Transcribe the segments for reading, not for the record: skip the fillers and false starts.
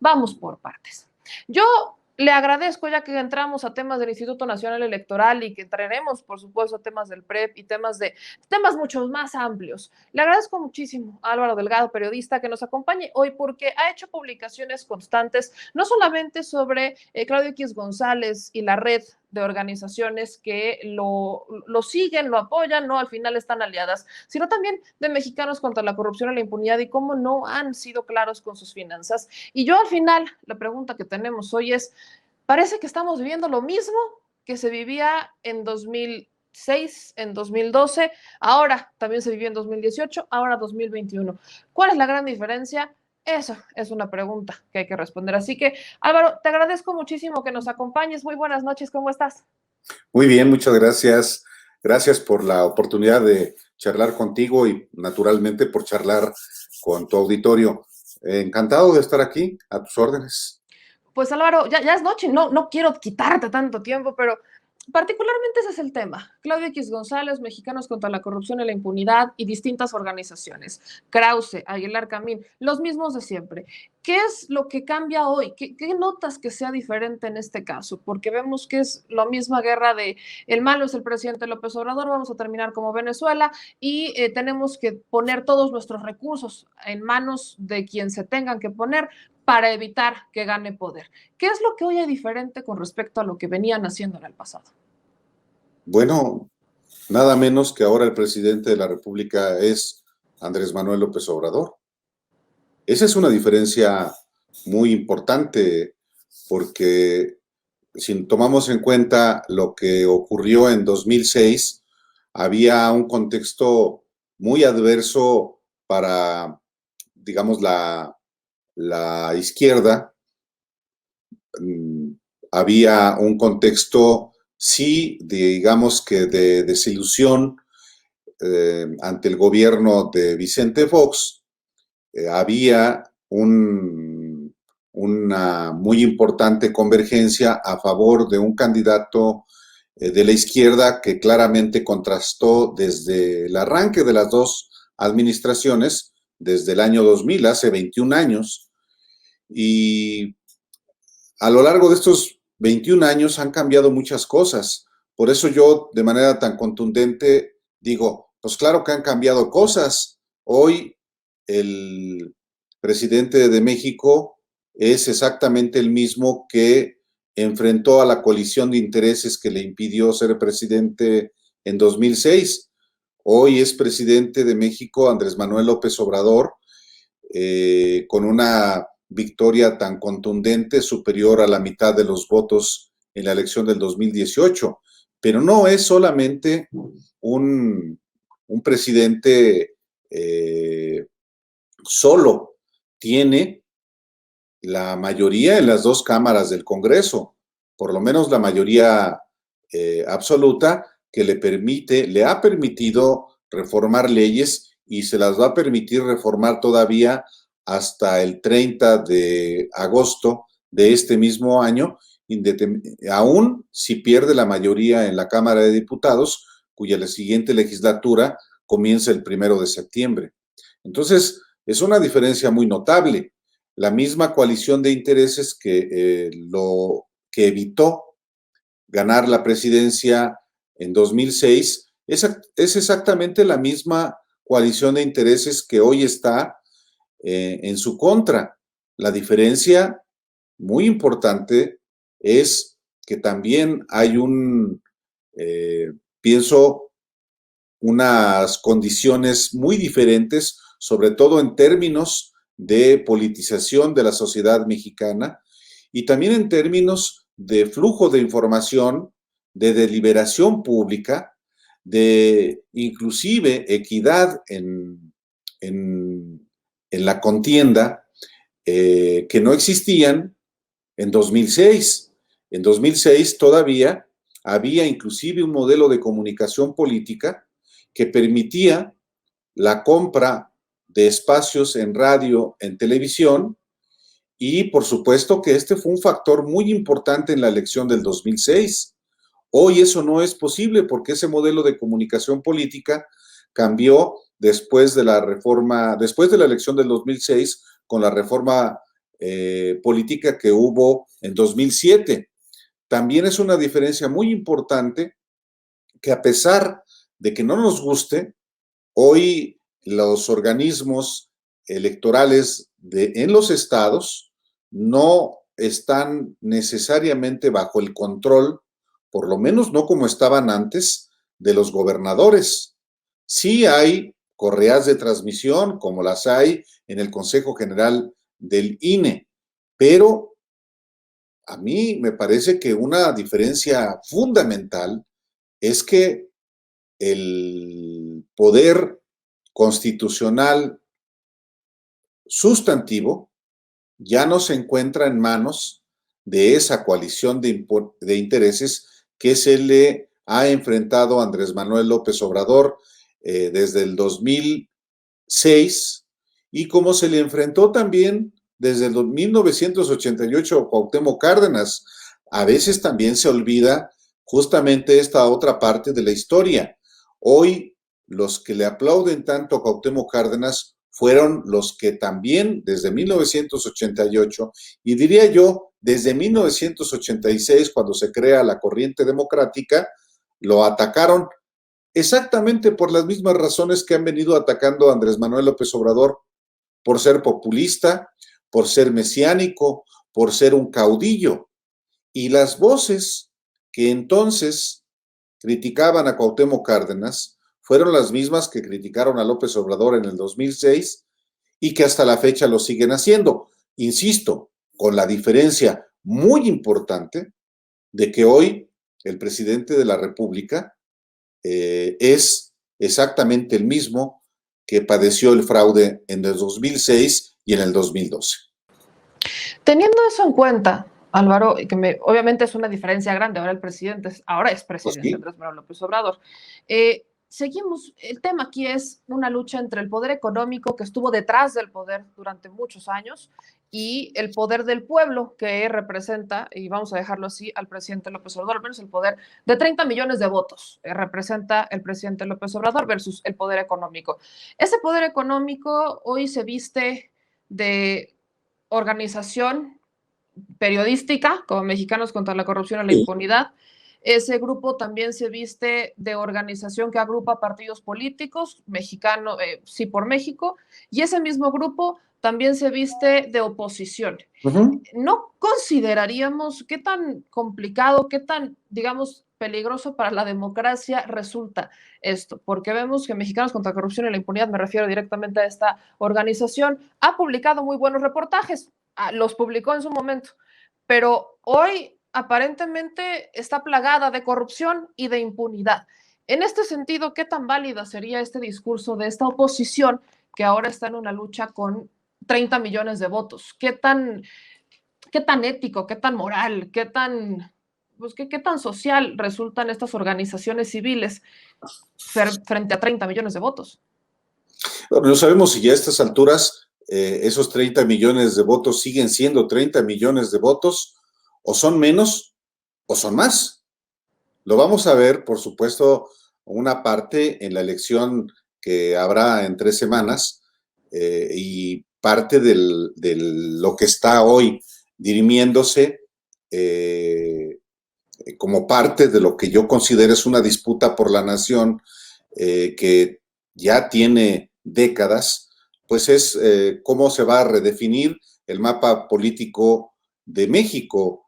vamos por partes. Yo le agradezco, ya que entramos a temas del Instituto Nacional Electoral y que entraremos, por supuesto, a temas del PREP y temas mucho más amplios. Le agradezco muchísimo a Álvaro Delgado, periodista, que nos acompañe hoy porque ha hecho publicaciones constantes, no solamente sobre Claudio X González y la red de organizaciones que lo siguen, lo apoyan, no al final están aliadas, sino también de Mexicanos contra la Corrupción y la Impunidad y cómo no han sido claros con sus finanzas. Y yo al final, la pregunta que tenemos hoy es, parece que estamos viviendo lo mismo que se vivía en 2006, en 2012, ahora también se vivió en 2018, ahora 2021. ¿Cuál es la gran diferencia? Esa es una pregunta que hay que responder. Así que, Álvaro, te agradezco muchísimo que nos acompañes. Muy buenas noches, ¿cómo estás? Muy bien, muchas gracias. Gracias por la oportunidad de charlar contigo y naturalmente por charlar con tu auditorio. Encantado de estar aquí, a tus órdenes. Pues Álvaro, ya es noche, no quiero quitarte tanto tiempo, pero particularmente ese es el tema. Claudio X González, Mexicanos contra la Corrupción y la Impunidad y distintas organizaciones. Krause, Aguilar Camín, los mismos de siempre. ¿Qué es lo que cambia hoy? ¿Qué notas que sea diferente en este caso? Porque vemos que es la misma guerra de el malo es el presidente López Obrador, vamos a terminar como Venezuela y tenemos que poner todos nuestros recursos en manos de quien se tengan que poner para evitar que gane poder. ¿Qué es lo que hoy es diferente con respecto a lo que venían haciendo en el pasado? Bueno, nada menos que ahora el presidente de la República es Andrés Manuel López Obrador. Esa es una diferencia muy importante porque si tomamos en cuenta lo que ocurrió en 2006, había un contexto muy adverso para, digamos, la izquierda. Había un contexto, sí, digamos que de desilusión ante el gobierno de Vicente Fox. Había una muy importante convergencia a favor de un candidato de la izquierda que claramente contrastó desde el arranque de las dos administraciones, desde el año 2000, hace 21 años, y a lo largo de estos 21 años han cambiado muchas cosas. Por eso yo, de manera tan contundente, digo, pues claro que han cambiado cosas. Hoy el presidente de México es exactamente el mismo que enfrentó a la colisión de intereses que le impidió ser presidente en 2006. Hoy es presidente de México Andrés Manuel López Obrador, con una victoria tan contundente, superior a la mitad de los votos en la elección del 2018. Pero no es solamente un presidente solo, tiene la mayoría en las dos cámaras del Congreso, por lo menos la mayoría absoluta, que le ha permitido reformar leyes y se las va a permitir reformar todavía hasta el 30 de agosto de este mismo año, aún si pierde la mayoría en la Cámara de Diputados, cuya la siguiente legislatura comienza el 1 de septiembre. Entonces, es una diferencia muy notable. La misma coalición de intereses que evitó ganar la presidencia en 2006 es exactamente la misma coalición de intereses que hoy está en su contra. La diferencia muy importante es que también hay pienso, unas condiciones muy diferentes, sobre todo en términos de politización de la sociedad mexicana y también en términos de flujo de información, de deliberación pública, de inclusive equidad en la contienda, que no existían en 2006. En 2006 todavía había inclusive un modelo de comunicación política que permitía la compra de espacios en radio, en televisión, y por supuesto que este fue un factor muy importante en la elección del 2006. Hoy eso no es posible porque ese modelo de comunicación política cambió después de la elección del 2006 con la reforma política que hubo en 2007. También es una diferencia muy importante que, a pesar de que no nos guste, hoy los organismos electorales en los estados no están necesariamente bajo el control, por lo menos no como estaban antes, de los gobernadores. Sí hay correas de transmisión, como las hay en el Consejo General del INE, pero a mí me parece que una diferencia fundamental es que el poder constitucional sustantivo ya no se encuentra en manos de esa coalición de intereses que se le ha enfrentado a Andrés Manuel López Obrador desde el 2006 y como se le enfrentó también desde el 1988 a Cuauhtémoc Cárdenas. A veces también se olvida justamente esta otra parte de la historia. Hoy los que le aplauden tanto a Cuauhtémoc Cárdenas fueron los que también desde 1988 y diría yo desde 1986, cuando se crea la Corriente Democrática, lo atacaron exactamente por las mismas razones que han venido atacando a Andrés Manuel López Obrador, por ser populista, por ser mesiánico, por ser un caudillo. Y las voces que entonces criticaban a Cuauhtémoc Cárdenas fueron las mismas que criticaron a López Obrador en el 2006 y que hasta la fecha lo siguen haciendo. Insisto, con la diferencia muy importante de que hoy el presidente de la República es exactamente el mismo que padeció el fraude en el 2006 y en el 2012. Teniendo eso en cuenta, Álvaro, y que obviamente es una diferencia grande, ahora es Pues presidente sí. Andrés Manuel López Obrador. Seguimos, el tema aquí es una lucha entre el poder económico que estuvo detrás del poder durante muchos años y el poder del pueblo que representa, y vamos a dejarlo así, al presidente López Obrador, al menos el poder de 30 millones de votos representa el presidente López Obrador versus el poder económico. Ese poder económico hoy se viste de organización periodística, como Mexicanos contra la Corrupción y la Impunidad. Ese grupo también se viste de organización que agrupa partidos políticos, mexicano, sí por México, y ese mismo grupo también se viste de oposición. ¿No consideraríamos qué tan complicado, qué tan, digamos, peligroso para la democracia resulta esto? Porque vemos que Mexicanos contra la Corrupción y la Impunidad, me refiero directamente a esta organización, ha publicado muy buenos reportajes, los publicó en su momento, pero hoy aparentemente está plagada de corrupción y de impunidad. En este sentido, ¿qué tan válida sería este discurso de esta oposición que ahora está en una lucha con 30 millones de votos? ¿Qué tan ético, qué tan moral, pues, qué tan social resultan estas organizaciones civiles frente a 30 millones de votos? Bueno, no sabemos si ya a estas alturas esos 30 millones de votos siguen siendo 30 millones de votos, o son menos, o son más. Lo vamos a ver, por supuesto, una parte en la elección que habrá en 3 semanas y parte de lo que está hoy dirimiéndose como parte de lo que yo considero es una disputa por la nación que ya tiene décadas, pues es cómo se va a redefinir el mapa político de México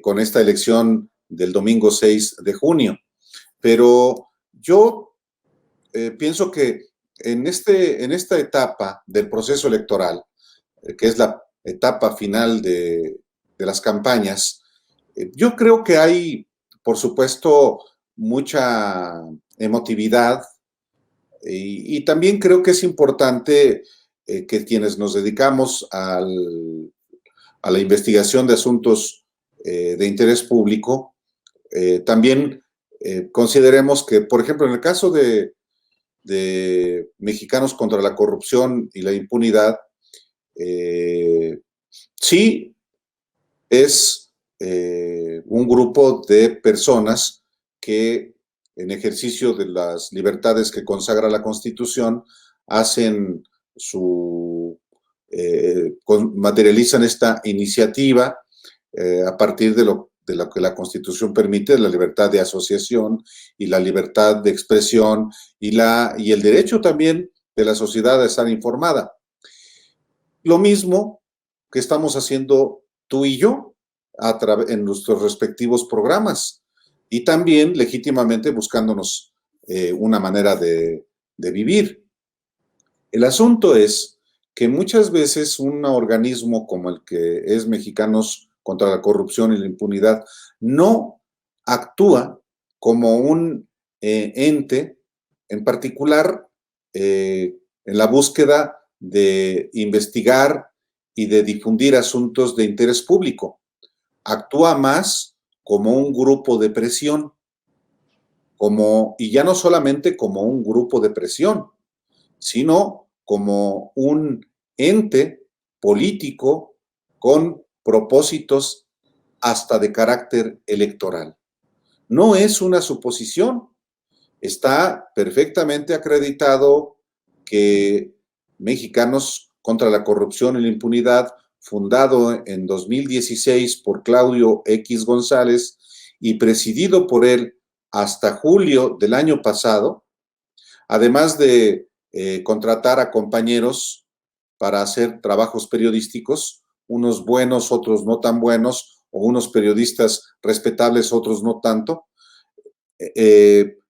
con esta elección del domingo 6 de junio. Pero yo pienso que en esta etapa del proceso electoral, que es la etapa final de las campañas, yo creo que hay, por supuesto, mucha emotividad y también creo que es importante que quienes nos dedicamos a la investigación de asuntos de interés público, también consideremos que, por ejemplo, en el caso de Mexicanos contra la Corrupción y la Impunidad, sí es un grupo de personas que en ejercicio de las libertades que consagra la Constitución hacen su materializan esta iniciativa a partir de lo que la Constitución permite, la libertad de asociación y la libertad de expresión y el derecho también de la sociedad a estar informada. Lo mismo que estamos haciendo tú y yo en nuestros respectivos programas y también legítimamente buscándonos una manera de vivir. El asunto es que muchas veces un organismo como el que es Mexicanos contra la Corrupción y la Impunidad no actúa como un ente, en particular en la búsqueda de investigar y de difundir asuntos de interés público. Actúa más como un grupo de presión, y ya no solamente como un grupo de presión, sino como un ente político con propósitos hasta de carácter electoral. No es una suposición, está perfectamente acreditado que Mexicanos contra la Corrupción y la Impunidad, fundado en 2016 por Claudio X González y presidido por él hasta julio del año pasado, además de contratar a compañeros para hacer trabajos periodísticos, unos buenos, otros no tan buenos, o unos periodistas respetables, otros no tanto,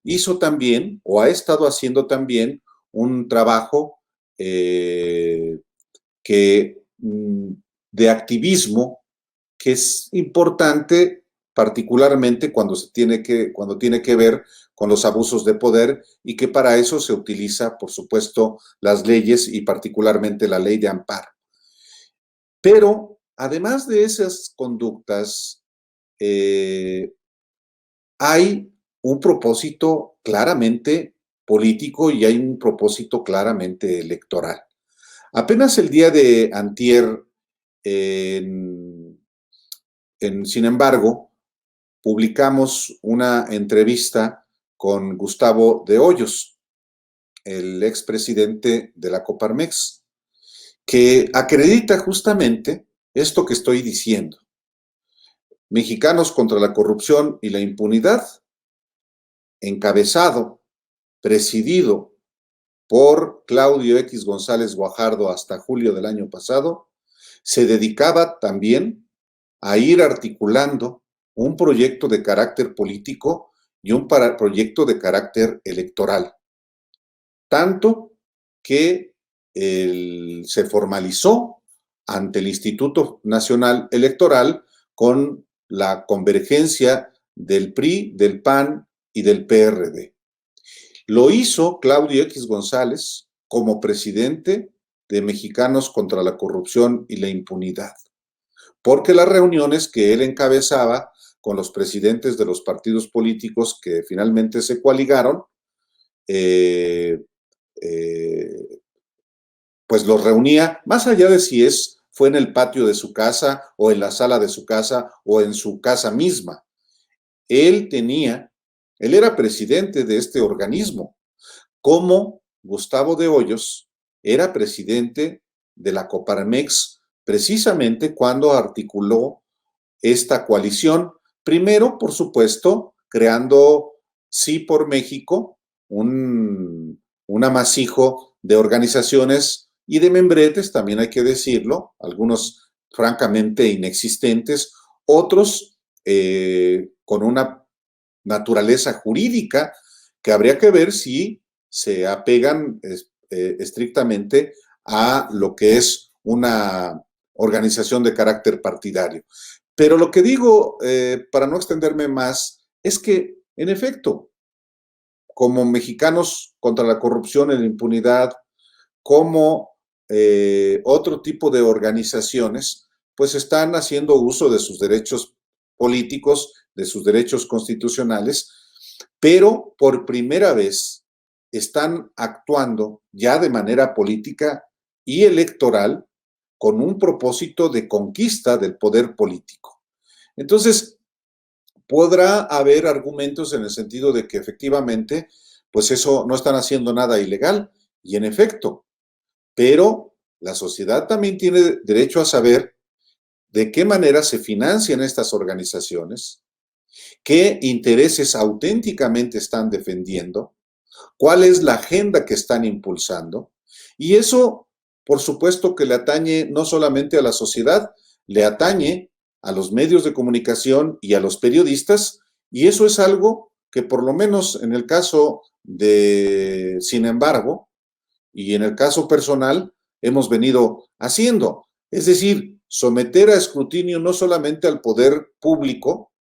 hizo también, o ha estado haciendo también, un trabajo de activismo que es importante, particularmente cuando tiene que ver con los abusos de poder y que para eso se utiliza, por supuesto, las leyes y particularmente la ley de amparo. Pero, además de esas conductas, hay un propósito claramente político y hay un propósito claramente electoral. Apenas el día de antier, sin embargo, publicamos una entrevista con Gustavo de Hoyos, el expresidente de la Coparmex, que acredita justamente esto que estoy diciendo. Mexicanos contra la Corrupción y la Impunidad, encabezado, presidido por Claudio X González Guajardo hasta julio del año pasado, se dedicaba también a ir articulando un proyecto de carácter político y un proyecto de carácter electoral. Tanto que se formalizó ante el Instituto Nacional Electoral con la convergencia del PRI, del PAN y del PRD. Lo hizo Claudio X González como presidente de Mexicanos contra la Corrupción y la Impunidad, porque las reuniones que él encabezaba con los presidentes de los partidos políticos que finalmente se coaligaron, pues los reunía, más allá de si fue en el patio de su casa o en la sala de su casa o en su casa misma. Él era presidente de este organismo, como Gustavo de Hoyos era presidente de la Coparmex precisamente cuando articuló esta coalición. Primero, por supuesto, creando Sí por México, un amasijo de organizaciones y de membretes, también hay que decirlo, algunos francamente inexistentes, otros con una naturaleza jurídica que habría que ver si se apegan estrictamente a lo que es una organización de carácter partidario. Pero lo que digo, para no extenderme más, es que, en efecto, como Mexicanos contra la Corrupción y la Impunidad, como otro tipo de organizaciones, pues están haciendo uso de sus derechos políticos, de sus derechos constitucionales, pero por primera vez están actuando ya de manera política y electoral con un propósito de conquista del poder político. Entonces, podrá haber argumentos en el sentido de que efectivamente, pues eso no están haciendo nada ilegal, y en efecto, pero la sociedad también tiene derecho a saber de qué manera se financian estas organizaciones, qué intereses auténticamente están defendiendo, cuál es la agenda que están impulsando. Y eso, por supuesto, que le atañe no solamente a la sociedad, le atañe a los medios de comunicación y a los periodistas, y eso es algo que por lo menos en el caso de, sin embargo, y en el caso personal, hemos venido haciendo. Es decir, someter a escrutinio no solamente al poder público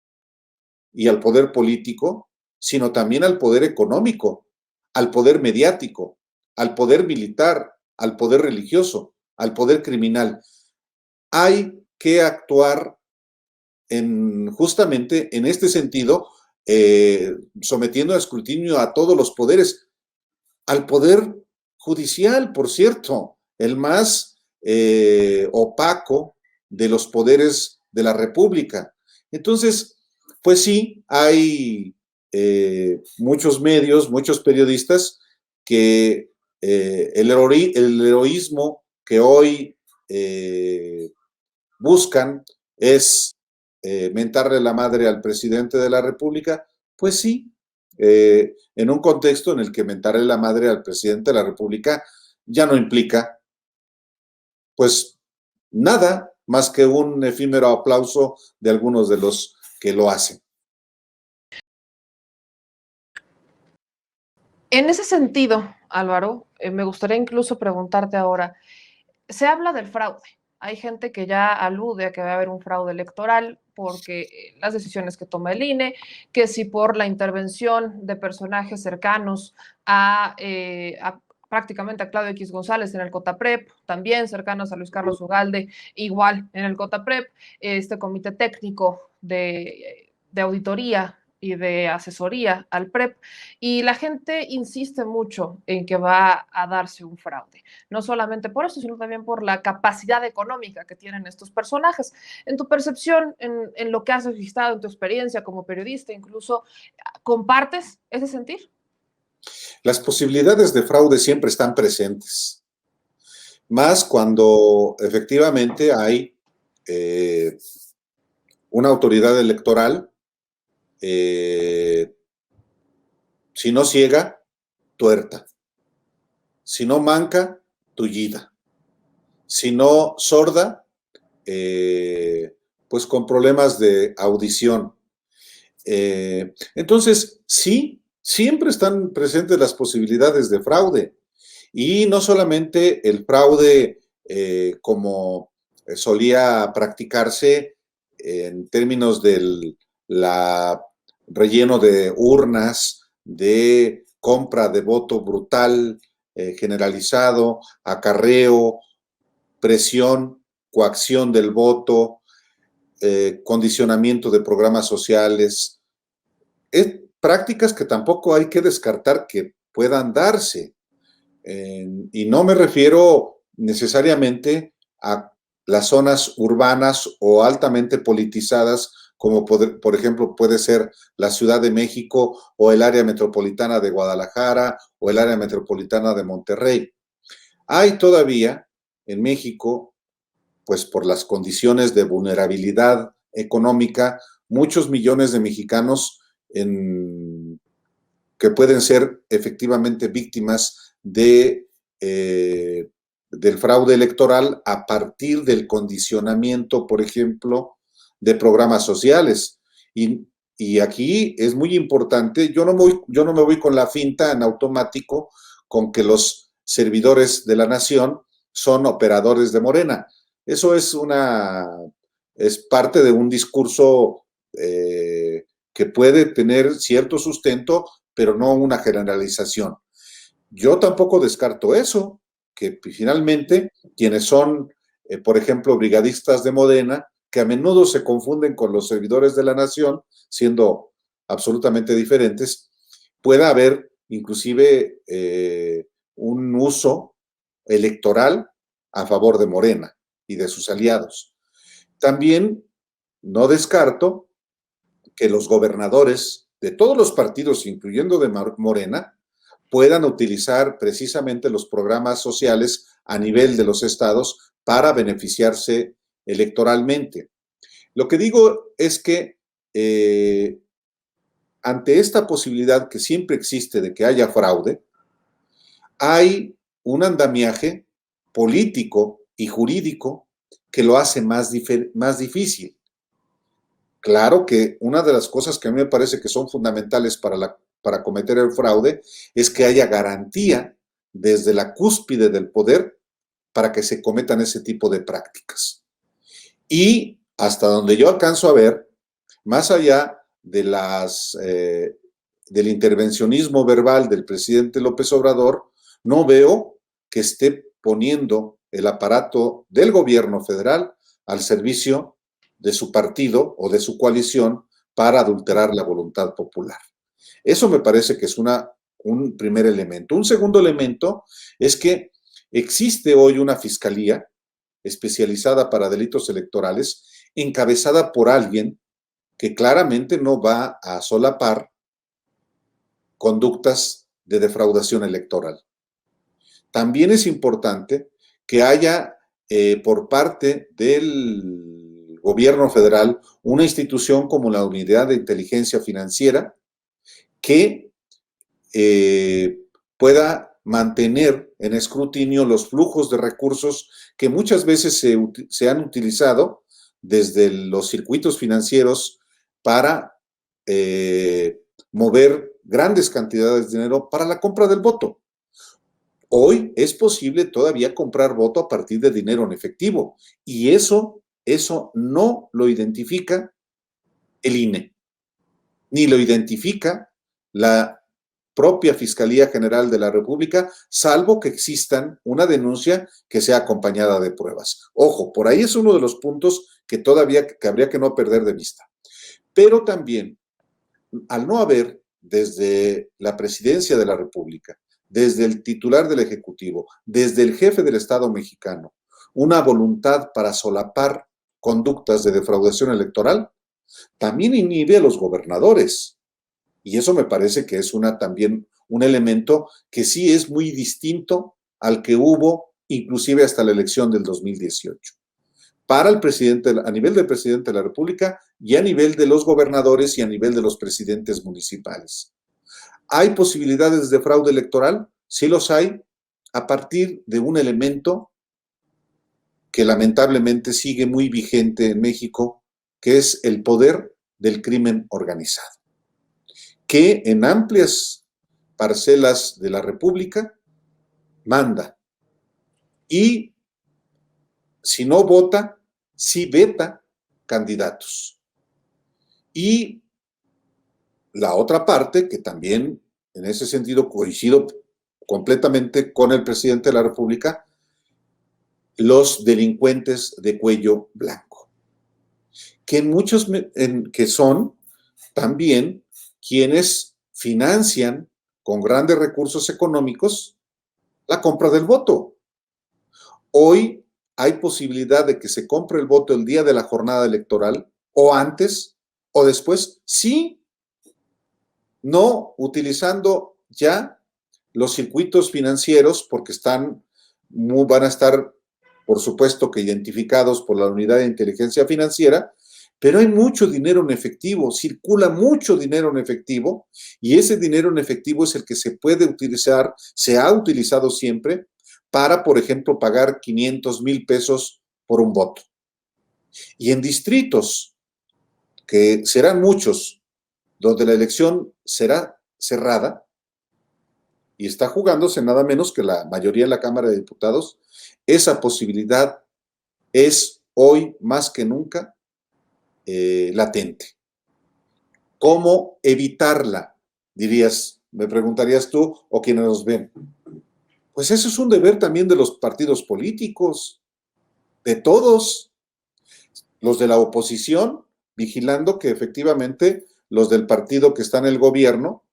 y al poder político, sino también al poder económico, al poder mediático, al poder militar, al poder religioso, al poder criminal. Hay que actuar justamente en este sentido, sometiendo a escrutinio a todos los poderes, al poder judicial, por cierto, el más opaco de los poderes de la República. Entonces, pues sí, hay muchos medios, muchos periodistas que el heroísmo que hoy buscan es mentarle la madre al presidente de la República. Pues sí, en un contexto en el que mentarle la madre al presidente de la República ya no implica, pues, nada más que un efímero aplauso de algunos de los que lo hacen. En ese sentido, Álvaro, me gustaría incluso preguntarte ahora, se habla del fraude. Hay gente que ya alude a que va a haber un fraude electoral porque las decisiones que toma el INE, que si por la intervención de personajes cercanos a prácticamente a Claudio X González en el COTAPREP, también cercanos a Luis Carlos Ugalde, igual en el COTAPREP, este comité técnico de auditoría y de asesoría al PREP, y la gente insiste mucho en que va a darse un fraude, no solamente por eso, sino también por la capacidad económica que tienen estos personajes. En tu percepción, en lo que has registrado, en tu experiencia como periodista, incluso, ¿compartes ese sentir? Las posibilidades de fraude siempre están presentes, más cuando efectivamente hay una autoridad electoral, si no ciega, tuerta, si no manca, tullida, si no sorda, pues con problemas de audición. Entonces, sí, siempre están presentes las posibilidades de fraude. Y no solamente el fraude como solía practicarse en términos del relleno de urnas, de compra de voto brutal, generalizado, acarreo, presión, coacción del voto, condicionamiento de programas sociales, prácticas que tampoco hay que descartar que puedan darse. Y no me refiero necesariamente a las zonas urbanas o altamente politizadas, como por ejemplo puede ser la Ciudad de México o el área metropolitana de Guadalajara o el área metropolitana de Monterrey. Hay todavía en México, pues por las condiciones de vulnerabilidad económica, muchos millones de mexicanos que pueden ser efectivamente víctimas del fraude electoral a partir del condicionamiento, por ejemplo, de programas sociales. Y aquí es muy importante, yo no me voy con la finta en automático con que los servidores de la nación son operadores de Morena. Eso es parte de un discurso que puede tener cierto sustento, pero no una generalización. Yo tampoco descarto eso, que finalmente quienes son, por ejemplo, brigadistas de Morena, que a menudo se confunden con los servidores de la nación, siendo absolutamente diferentes, pueda haber inclusive un uso electoral a favor de Morena y de sus aliados. También no descarto que los gobernadores de todos los partidos, incluyendo de Morena, puedan utilizar precisamente los programas sociales a nivel de los estados para beneficiarse electoralmente. Lo que digo es que ante esta posibilidad que siempre existe de que haya fraude, hay un andamiaje político y jurídico que lo hace más difícil. Claro que una de las cosas que a mí me parece que son fundamentales para cometer el fraude es que haya garantía desde la cúspide del poder para que se cometan ese tipo de prácticas. Y hasta donde yo alcanzo a ver, más allá de del intervencionismo verbal del presidente López Obrador, no veo que esté poniendo el aparato del gobierno federal al servicio de su partido o de su coalición para adulterar la voluntad popular. Eso me parece que es un primer elemento. Un segundo elemento es que existe hoy una fiscalía especializada para delitos electorales, encabezada por alguien que claramente no va a solapar conductas de defraudación electoral. También es importante que haya por parte del gobierno federal una institución como la Unidad de Inteligencia Financiera que pueda mantener en escrutinio los flujos de recursos que muchas veces se han utilizado desde los circuitos financieros para mover grandes cantidades de dinero para la compra del voto. Hoy es posible todavía comprar voto a partir de dinero en efectivo y eso no lo identifica el INE, ni lo identifica la propia Fiscalía General de la República, salvo que existan una denuncia que sea acompañada de pruebas. Ojo, por ahí es uno de los puntos que todavía que habría que no perder de vista. Pero también, al no haber desde la Presidencia de la República, desde el titular del Ejecutivo, desde el jefe del Estado mexicano, una voluntad para solapar conductas de defraudación electoral, también inhibe a los gobernadores. Y eso me parece que es también un elemento que sí es muy distinto al que hubo inclusive hasta la elección del 2018. Para el presidente, a nivel del presidente de la República y a nivel de los gobernadores y a nivel de los presidentes municipales. ¿Hay posibilidades de fraude electoral? Sí los hay, a partir de un elemento que lamentablemente sigue muy vigente en México, que es el poder del crimen organizado, que en amplias parcelas de la República manda y si no vota, sí veta candidatos. Y la otra parte, que también en ese sentido coincido completamente con el presidente de la República, los delincuentes de cuello blanco, que que son también quienes financian con grandes recursos económicos la compra del voto. Hoy hay posibilidad de que se compre el voto el día de la jornada electoral, o antes, o después, sí, no utilizando ya los circuitos financieros, porque van a estar, por supuesto, que identificados por la Unidad de Inteligencia Financiera, pero hay mucho dinero en efectivo, circula mucho dinero en efectivo, y ese dinero en efectivo es el que se puede utilizar, se ha utilizado siempre, para, por ejemplo, pagar 500,000 pesos por un voto. Y en distritos, que serán muchos, donde la elección será cerrada, y está jugándose nada menos que la mayoría en la Cámara de Diputados, esa posibilidad es hoy más que nunca latente. ¿Cómo evitarla? Me preguntarías tú o quienes nos ven. Pues eso es un deber también de los partidos políticos, de todos, los de la oposición, vigilando que efectivamente los del partido que está en el gobierno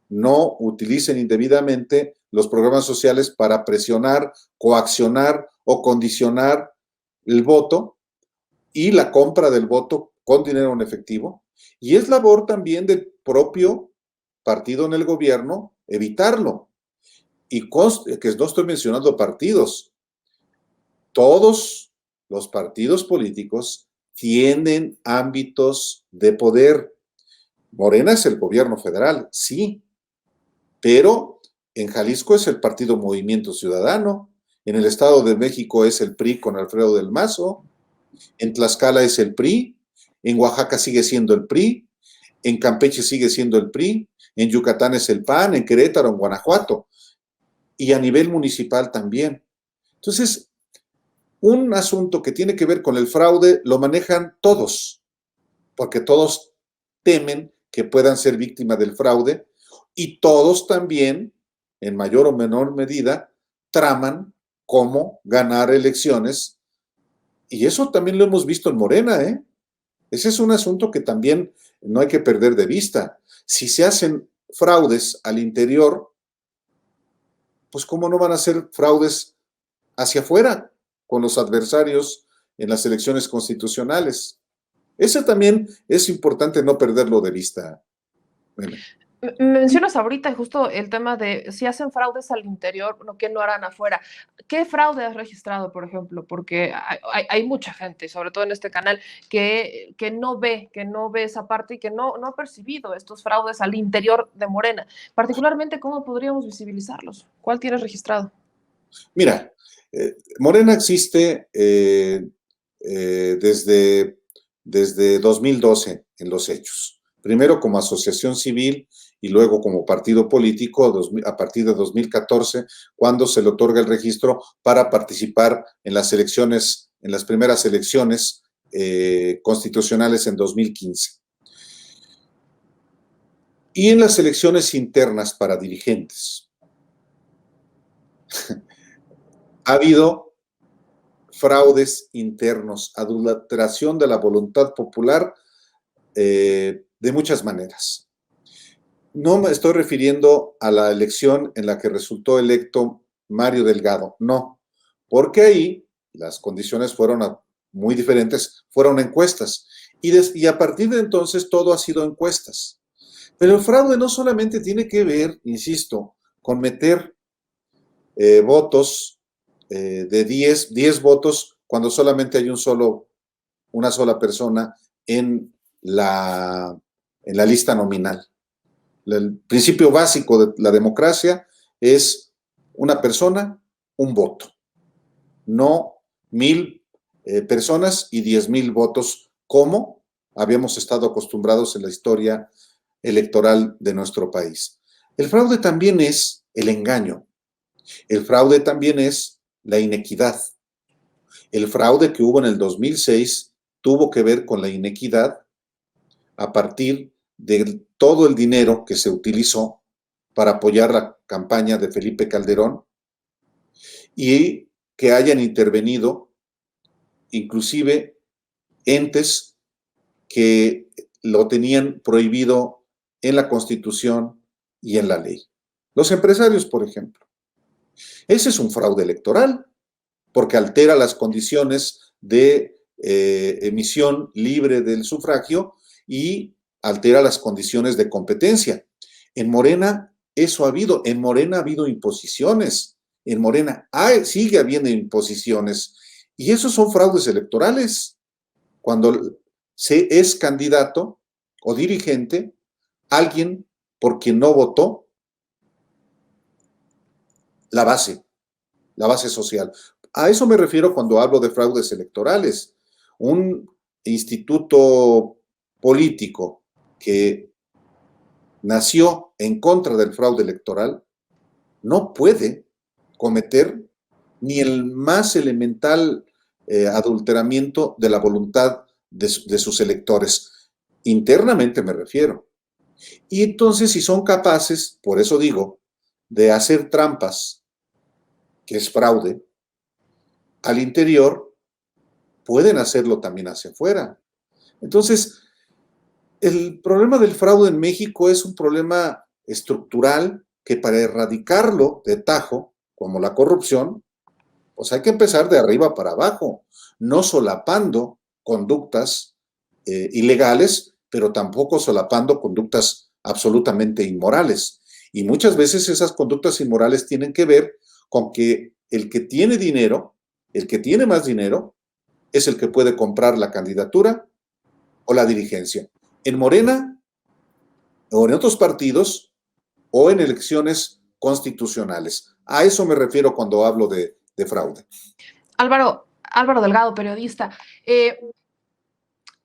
no utilicen indebidamente los programas sociales para presionar, coaccionar o condicionar el voto y la compra del voto con dinero en efectivo. Y es labor también del propio partido en el gobierno evitarlo. Y que no estoy mencionando partidos, todos los partidos políticos tienen ámbitos de poder. Morena es el gobierno federal, sí, pero en Jalisco es el partido Movimiento Ciudadano, en el Estado de México es el PRI con Alfredo del Mazo, en Tlaxcala es el PRI, en Oaxaca sigue siendo el PRI, en Campeche sigue siendo el PRI, en Yucatán es el PAN, en Querétaro, en Guanajuato, y a nivel municipal también. Entonces, un asunto que tiene que ver con el fraude lo manejan todos, porque todos temen que puedan ser víctimas del fraude y todos también, en mayor o menor medida, traman cómo ganar elecciones. Y eso también lo hemos visto en Morena, ¿eh? Ese es un asunto que también no hay que perder de vista. Si se hacen fraudes al interior, pues ¿cómo no van a ser fraudes hacia afuera con los adversarios en las elecciones constitucionales? Ese también es importante no perderlo de vista. Bueno, Mencionas ahorita justo el tema de si hacen fraudes al interior, ¿no? ¿Qué no harán afuera? ¿Qué fraude has registrado, por ejemplo? Porque hay mucha gente, sobre todo en este canal, que no ve esa parte y que no ha percibido estos fraudes al interior de Morena. Particularmente, ¿cómo podríamos visibilizarlos? ¿Cuál tienes registrado? mira, Morena existe desde 2012 en los hechos. Primero como asociación civil y luego como partido político a partir de 2014, cuando se le otorga el registro para participar en las elecciones, en las primeras elecciones constitucionales en 2015. Y en las elecciones internas para dirigentes. Ha habido fraudes internos, adulteración de la voluntad popular de muchas maneras. No me estoy refiriendo a la elección en la que resultó electo Mario Delgado, no, porque ahí las condiciones fueron muy diferentes, fueron encuestas, y a partir de entonces todo ha sido encuestas. Pero el fraude no solamente tiene que ver, insisto, con meter votos de 10 votos cuando solamente hay una sola persona en la lista nominal. El principio básico de la democracia es una persona, un voto, no 1000 personas y 10,000 votos, como habíamos estado acostumbrados en la historia electoral de nuestro país. El fraude también es el engaño. El fraude también es la inequidad. El fraude que hubo en el 2006 tuvo que ver con la inequidad a partir de todo el dinero que se utilizó para apoyar la campaña de Felipe Calderón y que hayan intervenido inclusive entes que lo tenían prohibido en la Constitución y en la ley. Los empresarios, por ejemplo. Ese es un fraude electoral, porque altera las condiciones de emisión libre del sufragio y altera las condiciones de competencia. En Morena eso ha habido, en Morena ha habido imposiciones, en Morena sigue habiendo imposiciones, y esos son fraudes electorales. Cuando se es candidato o dirigente, alguien por quien no votó la base social. A eso me refiero cuando hablo de fraudes electorales. Un instituto político que nació en contra del fraude electoral no puede cometer ni el más elemental adulteramiento de la voluntad de sus electores. Internamente me refiero. Y entonces, si son capaces, por eso digo, de hacer trampas, que es fraude, al interior, pueden hacerlo también hacia afuera. Entonces, el problema del fraude en México es un problema estructural que para erradicarlo de tajo, como la corrupción, pues hay que empezar de arriba para abajo, no solapando conductas ilegales, pero tampoco solapando conductas absolutamente inmorales. Y muchas veces esas conductas inmorales tienen que ver con que el que tiene dinero El que tiene más dinero es el que puede comprar la candidatura o la dirigencia. En Morena o en otros partidos o en elecciones constitucionales. A eso me refiero cuando hablo de fraude. Álvaro Delgado, periodista,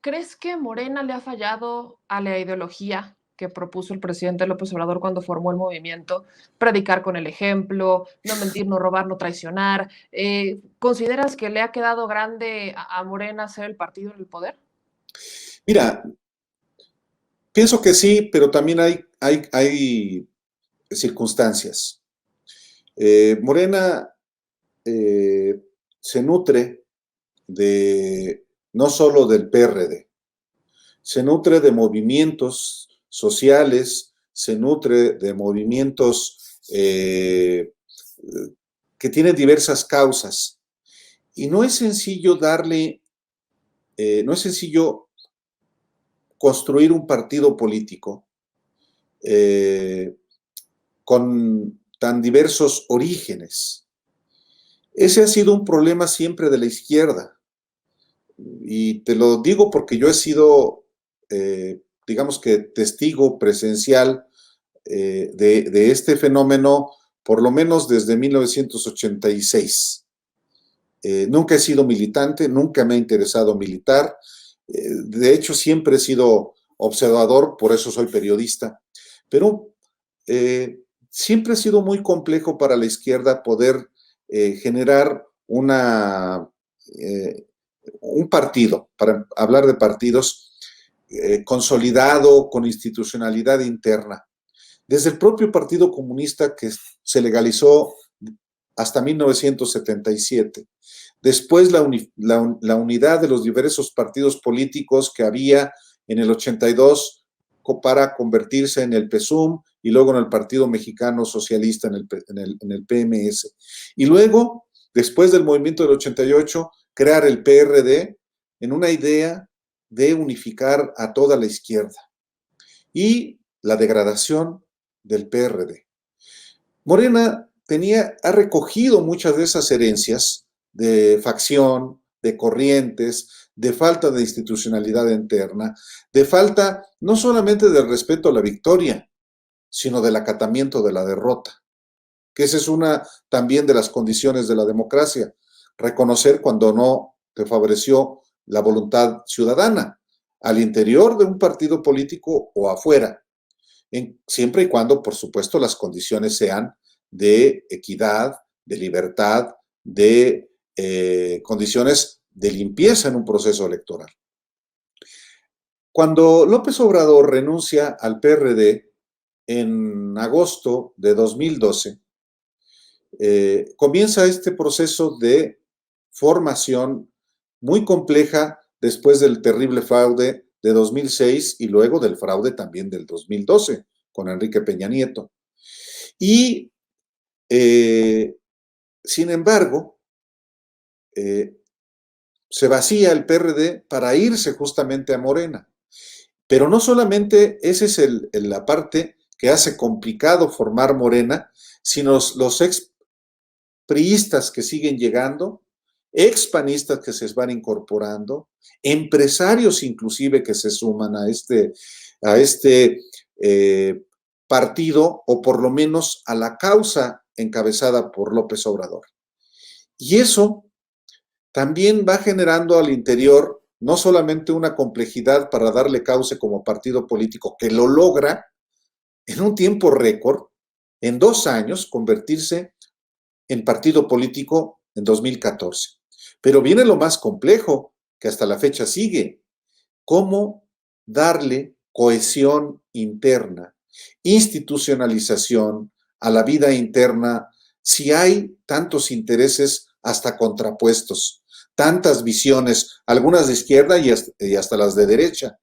¿crees que Morena le ha fallado a la ideología que propuso el presidente López Obrador cuando formó el movimiento? Predicar con el ejemplo, no mentir, no robar, no traicionar. ¿Consideras que le ha quedado grande a Morena ser el partido en el poder? Mira, pienso que sí, pero también hay circunstancias. Morena se nutre no solo del PRD, se nutre de movimientos sociales, se nutre de movimientos que tienen diversas causas. Y no es sencillo no es sencillo construir un partido político con tan diversos orígenes. Ese ha sido un problema siempre de la izquierda. Y te lo digo porque yo he sido, digamos que, testigo presencial de este fenómeno, por lo menos desde 1986. Nunca he sido militante, nunca me ha interesado militar. De hecho, siempre he sido observador, por eso soy periodista. Pero siempre ha sido muy complejo para la izquierda poder generar un partido, para hablar de partidos, consolidado, con institucionalidad interna. Desde el propio Partido Comunista, que se legalizó hasta 1977. Después la unidad de los diversos partidos políticos que había en el 82 para convertirse en el PSUM y luego en el Partido Mexicano Socialista, en el PMS. Y luego, después del movimiento del 88, crear el PRD en una idea de unificar a toda la izquierda y la degradación del PRD. Morena ha recogido muchas de esas herencias de facción, de corrientes, de falta de institucionalidad interna, de falta no solamente del respeto a la victoria, sino del acatamiento de la derrota, que esa es una también de las condiciones de la democracia, reconocer cuando no te favoreció la voluntad ciudadana, al interior de un partido político o afuera, siempre y cuando, por supuesto, las condiciones sean de equidad, de libertad, de condiciones de limpieza en un proceso electoral. Cuando López Obrador renuncia al PRD en agosto de 2012, comienza este proceso de formación muy compleja después del terrible fraude de 2006 y luego del fraude también del 2012 con Enrique Peña Nieto. Y, sin embargo, se vacía el PRD para irse justamente a Morena. Pero no solamente esa es la parte que hace complicado formar Morena, sino los ex priistas que siguen llegando, expanistas que se van incorporando, empresarios inclusive que se suman a este partido, o por lo menos a la causa encabezada por López Obrador. Y eso también va generando al interior no solamente una complejidad para darle cauce como partido político, que lo logra en un tiempo récord, en 2 años, convertirse en partido político en 2014. Pero viene lo más complejo, que hasta la fecha sigue. ¿Cómo darle cohesión interna, institucionalización a la vida interna si hay tantos intereses hasta contrapuestos, tantas visiones, algunas de izquierda y hasta las de derecha?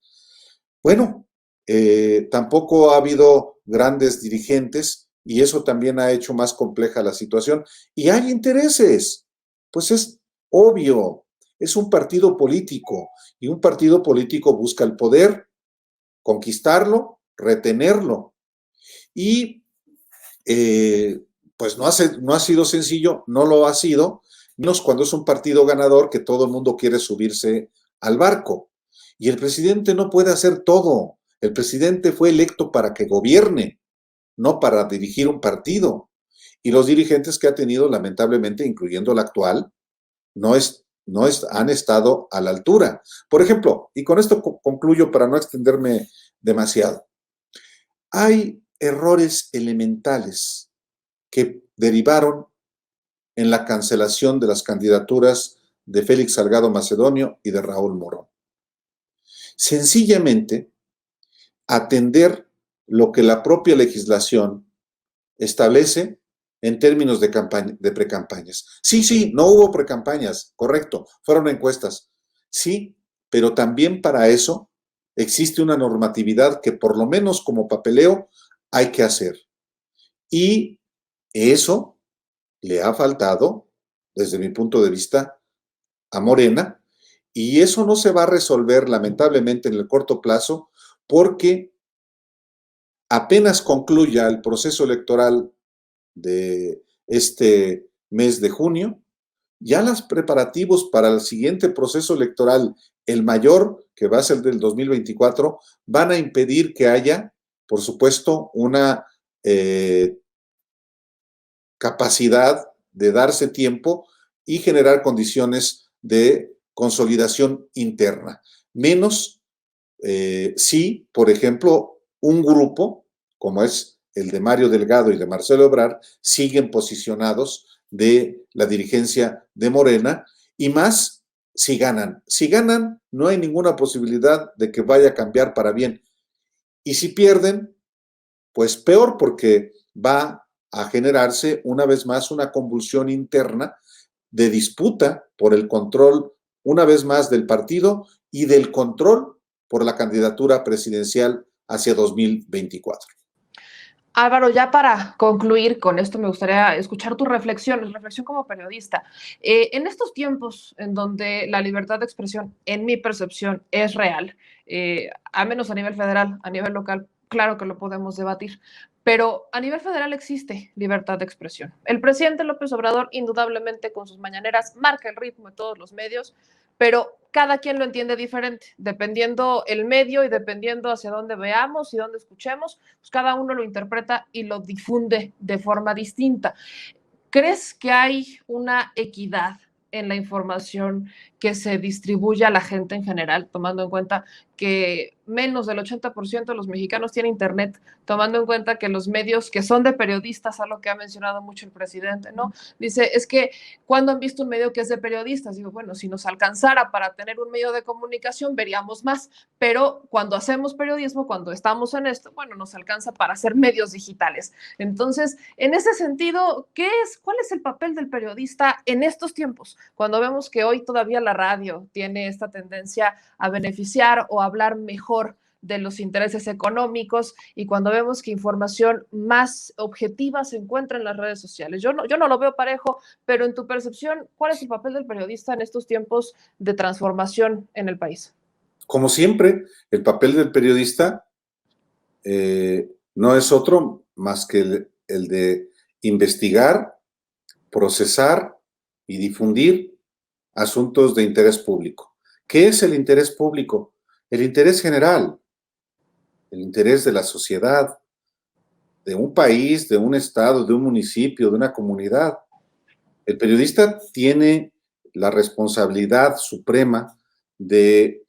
Bueno, tampoco ha habido grandes dirigentes y eso también ha hecho más compleja la situación. Y hay intereses, pues es obvio, es un partido político y un partido político busca el poder, conquistarlo, retenerlo. Y pues no ha sido sencillo, no lo ha sido, menos cuando es un partido ganador que todo el mundo quiere subirse al barco. Y el presidente no puede hacer todo. El presidente fue electo para que gobierne, no para dirigir un partido. Y los dirigentes que ha tenido, lamentablemente, incluyendo el actual, han estado a la altura. Por ejemplo, y con esto concluyo para no extenderme demasiado, hay errores elementales que derivaron en la cancelación de las candidaturas de Félix Salgado Macedonio y de Raúl Morón. Sencillamente, atender lo que la propia legislación establece en términos de precampañas. Sí, no hubo precampañas, correcto, fueron encuestas. Sí, pero también para eso existe una normatividad que por lo menos como papeleo hay que hacer. Y eso le ha faltado, desde mi punto de vista, a Morena, y eso no se va a resolver lamentablemente en el corto plazo porque apenas concluya el proceso electoral de este mes de junio, ya los preparativos para el siguiente proceso electoral, el mayor, que va a ser del 2024, van a impedir que haya, por supuesto, una capacidad de darse tiempo y generar condiciones de consolidación interna. Menos si, por ejemplo, un grupo, como es el de Mario Delgado y de Marcelo Ebrard, siguen posicionados de la dirigencia de Morena, y más si ganan. Si ganan, no hay ninguna posibilidad de que vaya a cambiar para bien. Y si pierden, pues peor, porque va a generarse una vez más una convulsión interna de disputa por el control, una vez más, del partido y del control por la candidatura presidencial hacia 2024. Álvaro, ya para concluir con esto, me gustaría escuchar tu reflexión como periodista. En estos tiempos en donde la libertad de expresión, en mi percepción, es real, al menos a nivel federal, a nivel local, claro que lo podemos debatir, pero a nivel federal existe libertad de expresión. El presidente López Obrador, indudablemente, con sus mañaneras, marca el ritmo de todos los medios, pero cada quien lo entiende diferente, dependiendo el medio y dependiendo hacia dónde veamos y dónde escuchemos, pues cada uno lo interpreta y lo difunde de forma distinta. ¿Crees que hay una equidad en la información que se distribuye a la gente en general, tomando en cuenta que menos del 80% de los mexicanos tienen internet, tomando en cuenta que los medios que son de periodistas, algo que ha mencionado mucho el presidente, ¿no? Dice, es que cuando han visto un medio que es de periodistas, digo, bueno, si nos alcanzara para tener un medio de comunicación, veríamos más, pero cuando hacemos periodismo, cuando estamos en esto, bueno, nos alcanza para hacer medios digitales. Entonces, en ese sentido, ¿cuál es el papel del periodista en estos tiempos? Cuando vemos que hoy todavía la radio tiene esta tendencia a beneficiar o a hablar mejor de los intereses económicos y cuando vemos que información más objetiva se encuentra en las redes sociales. Yo no lo veo parejo, pero en tu percepción, ¿cuál es el papel del periodista en estos tiempos de transformación en el país? Como siempre, el papel del periodista no es otro más que el de investigar, procesar y difundir asuntos de interés público. ¿Qué es el interés público? El interés general, el interés de la sociedad, de un país, de un estado, de un municipio, de una comunidad. El periodista tiene la responsabilidad suprema de,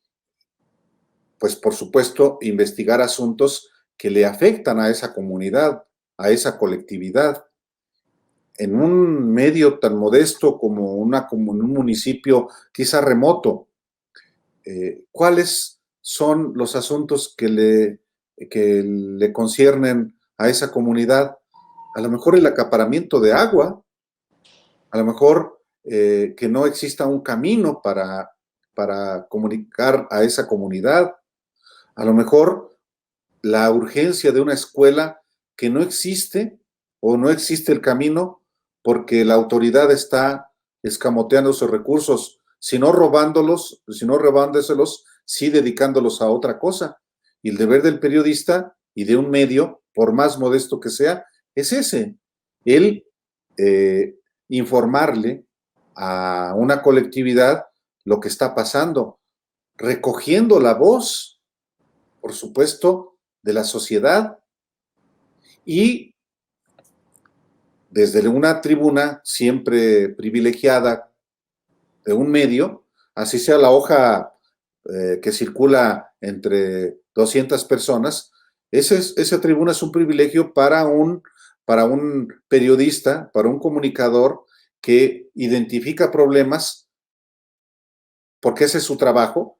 pues por supuesto, investigar asuntos que le afectan a esa comunidad, a esa colectividad. En un medio tan modesto como un municipio quizá remoto, ¿cuáles son los asuntos que le conciernen a esa comunidad? A lo mejor el acaparamiento de agua, a lo mejor que no exista un camino para comunicar a esa comunidad, a lo mejor la urgencia de una escuela que no existe o no existe el camino porque la autoridad está escamoteando sus recursos, si no robándolos, si no robándoselos, sí dedicándolos a otra cosa. Y el deber del periodista y de un medio, por más modesto que sea, es ese, el informarle a una colectividad lo que está pasando, recogiendo la voz, por supuesto, de la sociedad y desde una tribuna siempre privilegiada de un medio, así sea la hoja que circula entre 200 personas, esa tribuna es un privilegio para un periodista, para un comunicador que identifica problemas, porque ese es su trabajo,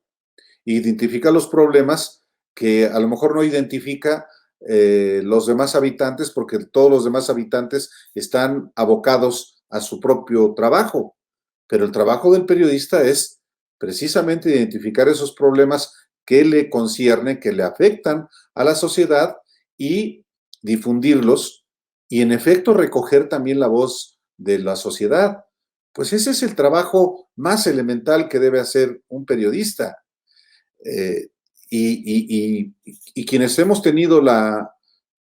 identifica los problemas que a lo mejor no identifica los demás habitantes, porque todos los demás habitantes están abocados a su propio trabajo. Pero el trabajo del periodista es precisamente identificar esos problemas que le conciernen, que le afectan a la sociedad y difundirlos y en efecto recoger también la voz de la sociedad. Pues ese es el trabajo más elemental que debe hacer un periodista. Eh, y quienes hemos tenido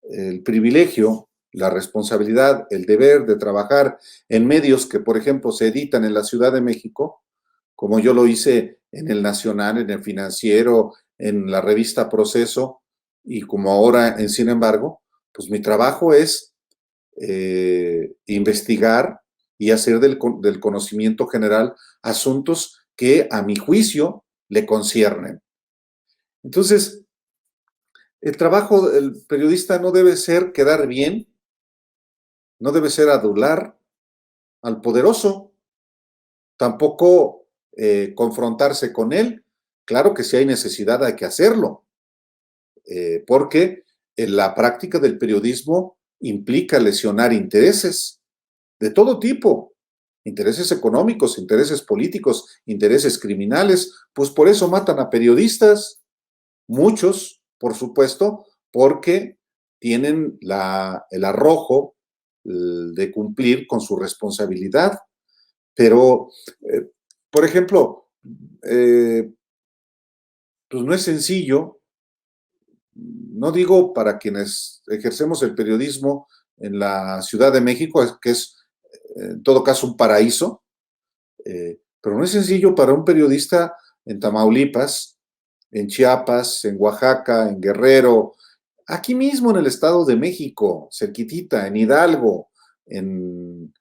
el privilegio, la responsabilidad, el deber de trabajar en medios que, por ejemplo, se editan en la Ciudad de México, como yo lo hice en el Nacional, en el Financiero, en la revista Proceso, y como ahora en Sin embargo, pues mi trabajo es investigar y hacer del conocimiento general asuntos que a mi juicio le conciernen. Entonces, el trabajo del periodista no debe ser quedar bien, no debe ser adular al poderoso, tampoco confrontarse con él. Claro que si hay necesidad hay que hacerlo, porque en la práctica del periodismo implica lesionar intereses de todo tipo, intereses económicos, intereses políticos, intereses criminales, pues por eso matan a periodistas, muchos, por supuesto, porque tienen el arrojo de cumplir con su responsabilidad. Pero, por ejemplo, eh, pues no es sencillo, no digo para quienes ejercemos el periodismo en la Ciudad de México, que es en todo caso un paraíso, pero no es sencillo para un periodista en Tamaulipas, en Chiapas, en Oaxaca, en Guerrero, aquí mismo en el Estado de México, cerquitita, en Hidalgo, en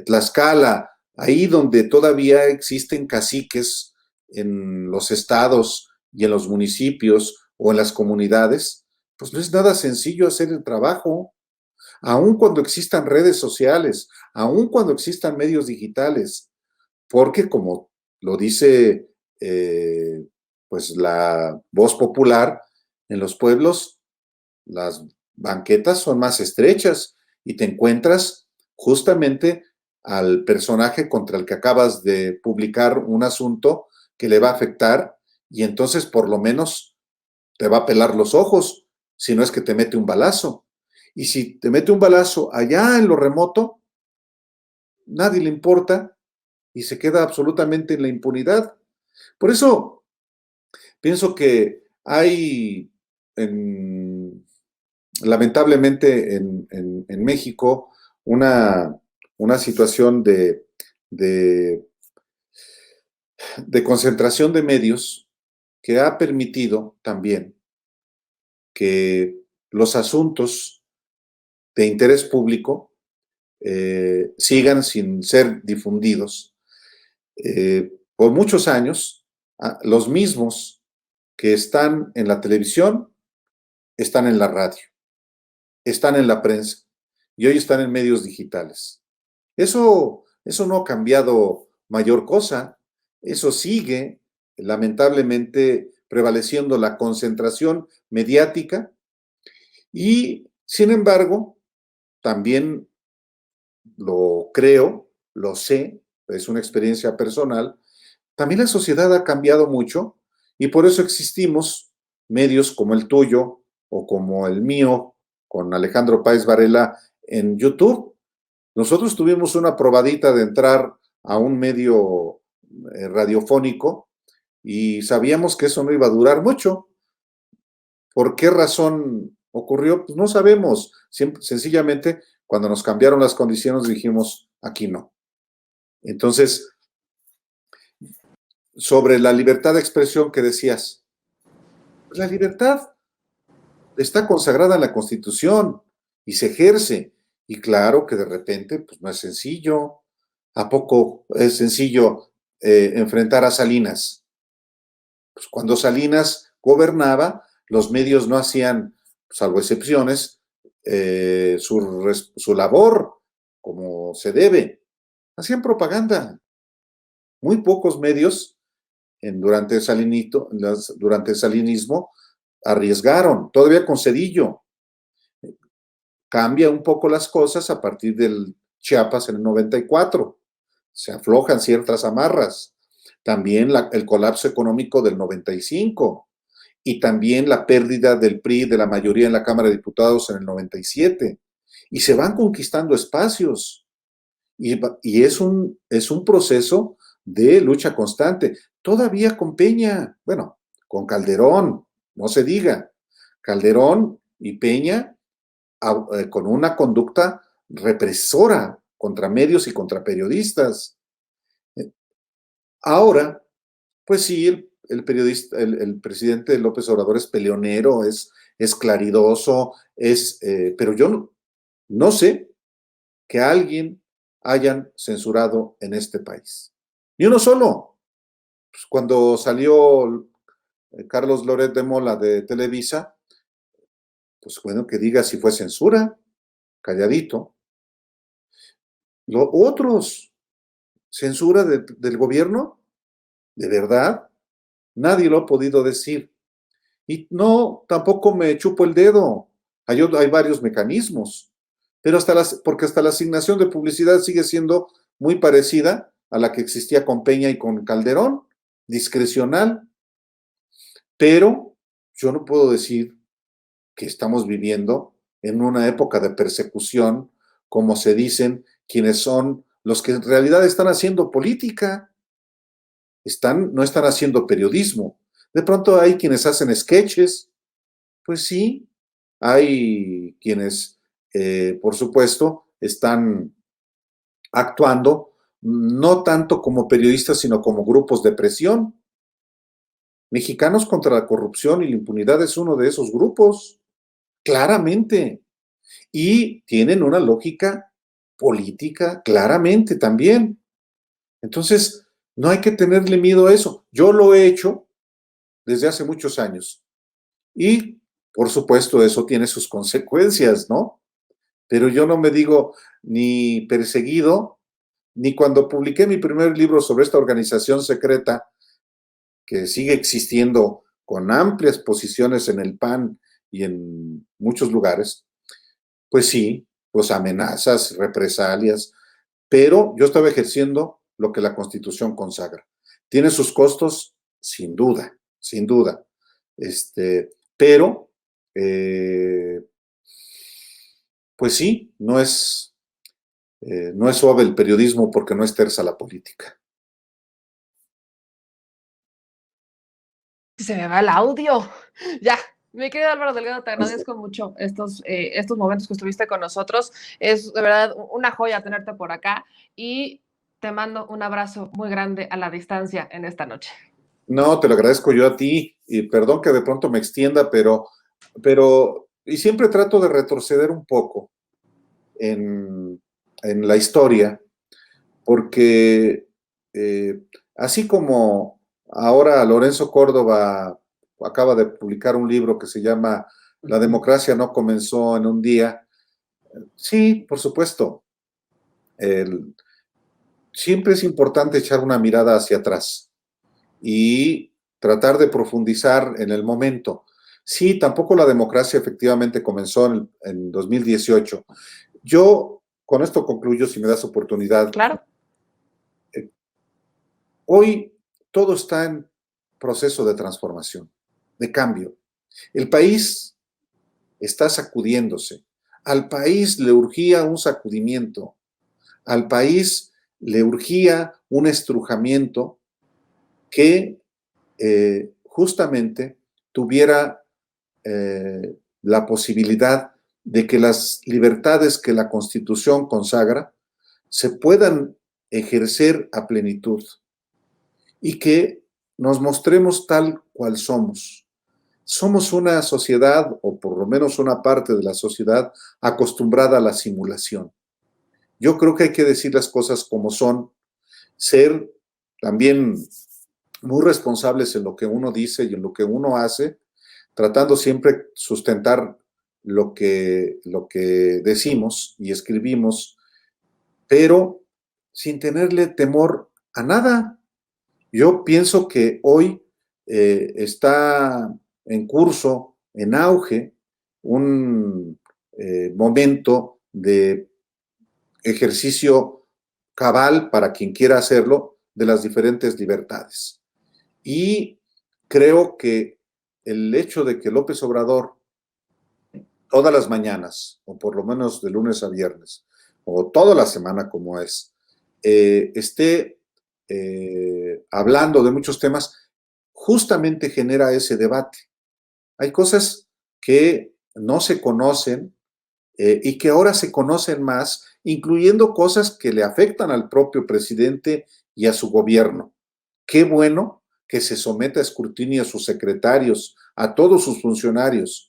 Tlaxcala, ahí donde todavía existen caciques en los estados y en los municipios o en las comunidades, pues no es nada sencillo hacer el trabajo, aun cuando existan redes sociales, aun cuando existan medios digitales, porque como lo dice pues la voz popular, en los pueblos las banquetas son más estrechas y te encuentras justamente al personaje contra el que acabas de publicar un asunto que le va a afectar y entonces por lo menos te va a pelar los ojos, si no es que te mete un balazo. Y si te mete un balazo allá en lo remoto, nadie le importa y se queda absolutamente en la impunidad. Por eso pienso que hay lamentablemente en México una situación de, de concentración de medios que ha permitido también que los asuntos de interés público sigan sin ser difundidos. Por muchos años, los mismos que están en la televisión están en la radio, están en la prensa y hoy están en medios digitales. Eso no ha cambiado mayor cosa, eso sigue lamentablemente prevaleciendo la concentración mediática y, sin embargo, también lo creo, lo sé, es una experiencia personal, también la sociedad ha cambiado mucho y por eso existimos medios como el tuyo o como el mío con Alejandro Páez Varela en YouTube. Nosotros tuvimos una probadita de entrar a un medio radiofónico y sabíamos que eso no iba a durar mucho. ¿Por qué razón ocurrió? Pues no sabemos. Sencillamente, cuando nos cambiaron las condiciones dijimos, aquí no. Entonces, sobre la libertad de expresión que decías. La libertad está consagrada en la Constitución y se ejerce. Y claro que de repente, pues no es sencillo. ¿A poco es sencillo enfrentar a Salinas? Pues cuando Salinas gobernaba, los medios no hacían, salvo excepciones, su labor como se debe. Hacían propaganda. Muy pocos medios durante el salinismo arriesgaron, todavía con Cedillo. Cambia un poco las cosas a partir del Chiapas en el 94. Se aflojan ciertas amarras. También el colapso económico del 95 y también la pérdida del PRI de la mayoría en la Cámara de Diputados en el 97. Y se van conquistando espacios. Y es un proceso de lucha constante. Todavía con Peña, bueno, con Calderón, no se diga. Calderón y Peña con una conducta represora contra medios y contra periodistas. Ahora, pues sí, periodista, el presidente López Obrador es peleonero, es claridoso, pero yo no sé que alguien hayan censurado en este país. Ni uno solo. Pues cuando salió Carlos Loret de Mola de Televisa, pues bueno, que diga si fue censura, calladito. Otros, censura del gobierno, de verdad, nadie lo ha podido decir. Y no, tampoco me chupo el dedo. Hay varios mecanismos, pero porque hasta la asignación de publicidad sigue siendo muy parecida a la que existía con Peña y con Calderón, discrecional. Pero yo no puedo decir que estamos viviendo en una época de persecución, como se dicen quienes son los que en realidad están haciendo política. No están haciendo periodismo. De pronto hay quienes hacen sketches, pues sí, hay quienes, por supuesto, están actuando no tanto como periodistas, sino como grupos de presión. Mexicanos contra la corrupción y la impunidad es uno de esos grupos, claramente. Y tienen una lógica política, claramente también. Entonces, no hay que tenerle miedo a eso. Yo lo he hecho desde hace muchos años. Y, por supuesto, eso tiene sus consecuencias, ¿no? Pero yo no me digo ni perseguido, ni cuando publiqué mi primer libro sobre esta organización secreta, que sigue existiendo con amplias posiciones en el PAN y en muchos lugares, pues sí, pues amenazas, represalias, pero yo estaba ejerciendo lo que la Constitución consagra. Tiene sus costos, sin duda, sin duda. Pero, pues sí, no es suave el periodismo porque no es tersa la política. Se me va el audio. Ya, mi querido Álvaro Delgado, te agradezco mucho estos momentos que estuviste con nosotros. Es de verdad una joya tenerte por acá y te mando un abrazo muy grande a la distancia en esta noche. No, te lo agradezco yo a ti y perdón que de pronto me extienda, y siempre trato de retroceder un poco en la historia, porque así como ahora Lorenzo Córdoba acaba de publicar un libro que se llama La democracia no comenzó en un día, sí, por supuesto, siempre es importante echar una mirada hacia atrás y tratar de profundizar en el momento. Sí, tampoco la democracia efectivamente comenzó en 2018. Yo con esto concluyo, si me das oportunidad. Claro. Hoy todo está en proceso de transformación, de cambio. El país está sacudiéndose. Al país le urgía un sacudimiento. Al país le urgía un estrujamiento que justamente tuviera la posibilidad de que las libertades que la Constitución consagra se puedan ejercer a plenitud y que nos mostremos tal cual somos. Somos una sociedad, o por lo menos una parte de la sociedad, acostumbrada a la simulación. Yo creo que hay que decir las cosas como son, ser también muy responsables en lo que uno dice y en lo que uno hace, tratando siempre sustentar lo que decimos y escribimos, pero sin tenerle temor a nada. Yo pienso que hoy está en curso, en auge, un momento de ejercicio cabal para quien quiera hacerlo de las diferentes libertades. Y creo que el hecho de que López Obrador todas las mañanas, o por lo menos de lunes a viernes, o toda la semana como es, esté hablando de muchos temas, justamente genera ese debate. Hay cosas que no se conocen y que ahora se conocen más, incluyendo cosas que le afectan al propio presidente y a su gobierno. Qué bueno que se someta a escrutinio a sus secretarios, a todos sus funcionarios,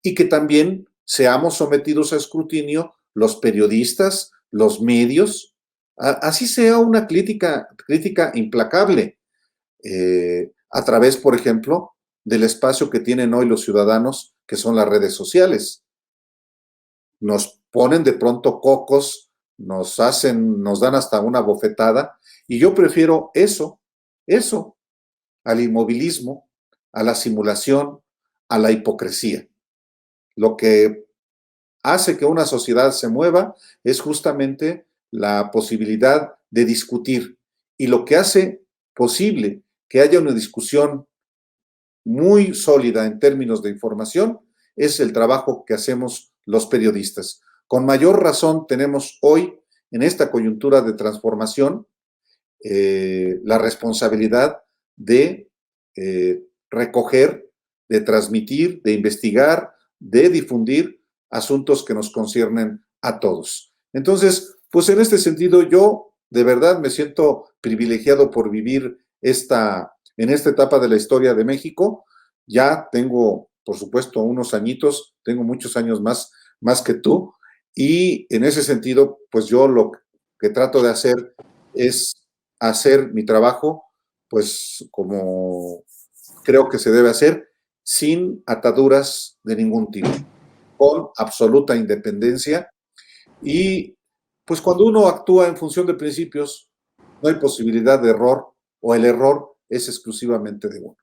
y que también seamos sometidos a escrutinio los periodistas, los medios, así sea una crítica implacable, a través, por ejemplo, del espacio que tienen hoy los ciudadanos, que son las redes sociales. Nos ponen de pronto cocos, nos dan hasta una bofetada, y yo prefiero eso, al inmovilismo, a la simulación, a la hipocresía. Lo que hace que una sociedad se mueva es justamente la posibilidad de discutir, y lo que hace posible que haya una discusión muy sólida en términos de información es el trabajo que hacemos los periodistas. Con mayor razón tenemos hoy, en esta coyuntura de transformación, la responsabilidad de recoger, de transmitir, de investigar, de difundir asuntos que nos conciernen a todos. Entonces, pues en este sentido yo de verdad me siento privilegiado por vivir en esta etapa de la historia de México. Ya tengo, por supuesto, unos añitos, tengo muchos años más que tú, y en ese sentido, pues yo lo que trato de hacer es hacer mi trabajo, pues como creo que se debe hacer, sin ataduras de ningún tipo, con absoluta independencia. Y pues cuando uno actúa en función de principios, no hay posibilidad de error, o el error es exclusivamente de uno.